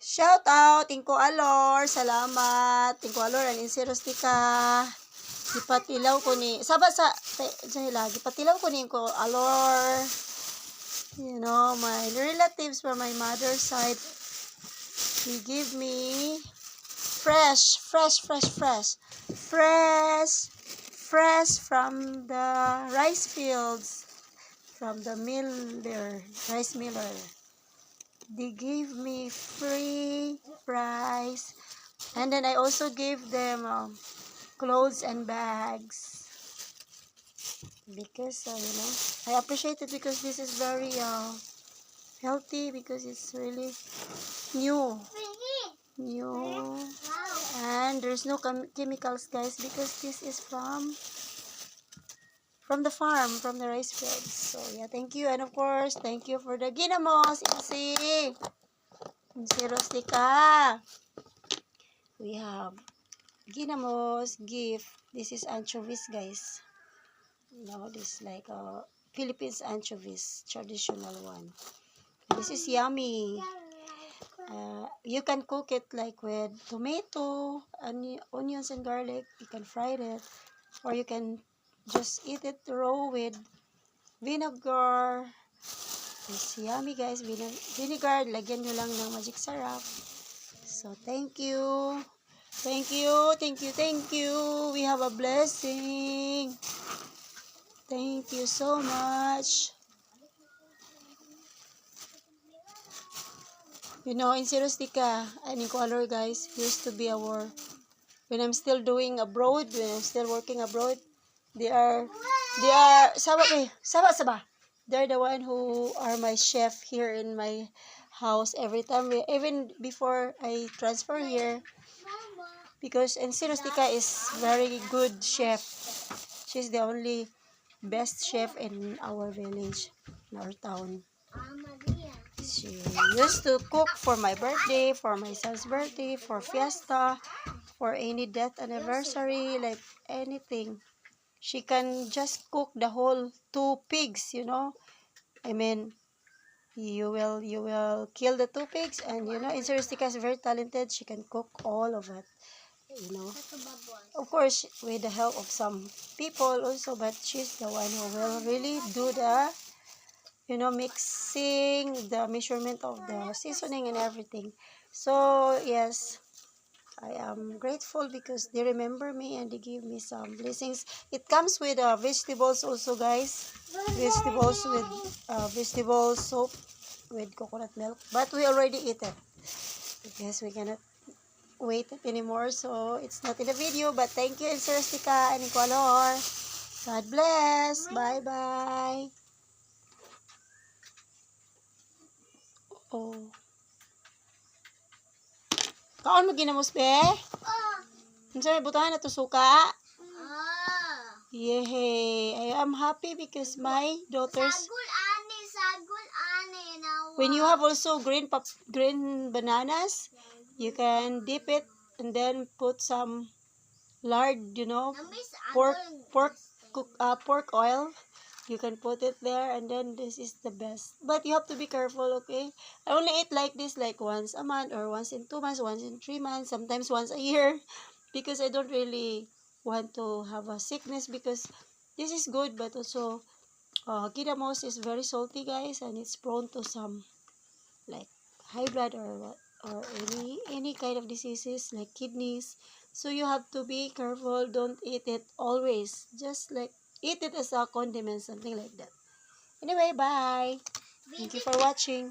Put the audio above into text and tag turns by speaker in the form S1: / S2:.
S1: Shout out, Tingko Alor. Salamat. Tingko Alor, anin si Rustica. Gipatilaw ko ni, sabat sa, gipatilaw ko ni ko Alor. You know, my relatives from my mother's side, he give me fresh from the rice fields, from the rice miller. They gave me free rice, and then I also gave them clothes and bags because you know, I appreciate it because this is very healthy, because it's really new, and there's no chemicals, guys, because this is from the farm, from the rice fields. So yeah, thank you, and of course thank you for the ginamos, si Rustica. We have ginamos gift. This is anchovies, guys. You know, this like Philippines anchovies, traditional one. This is yummy. You can cook it like with tomato, onions and garlic. You can fry it, or you can just eat it raw with vinegar. It's yummy, guys. Vinegar, lagyan nyo lang ng magic syrup. So thank you. We have a blessing. Thank you so much. You know, in Rustica, and in Color, guys, used to be our, when I'm still doing abroad, when I'm still working abroad, they are Saba. They're the one who are my chef here in my house every time. Even before I transfer here, because Rustica is very good chef. She's the only best chef in our village, in our town. She used to cook for my birthday, for my son's birthday, for fiesta, for any death anniversary, like anything. She can just cook the whole 2 pigs, you know. I mean, you will kill the 2 pigs, and you know, Rustica is very talented. She can cook all of it, you know. Of course, with the help of some people also, but she's the one who will really do the, you know, mixing, the measurement of the seasoning and everything. So yes, I am grateful because they remember me and they give me some blessings. It comes with vegetables also, guys. Vegetables with vegetable soup with coconut milk. But we already eat it because we cannot wait it anymore. So it's not in the video. But thank you, Rustica and Ecuador. God bless. Bye-bye. Oh. Kaon mo ginamos, be? Unsa butahan na to suka? Yay! I am happy because my daughters. Sagul ani na. When you have also green bananas, you can dip it and then put some lard, you know, pork oil. You can put it there, and then this is the best. But you have to be careful, okay? I only eat like this like once a month, or once in 2 months, once in 3 months, sometimes once a year, because I don't really want to have a sickness, because this is good, but also ginamos is very salty, guys, and it's prone to some like high blood or any kind of diseases like kidneys. So you have to be careful. Don't eat it always. Just like eat it as a condiment, something like that. Anyway, bye. Thank you for watching.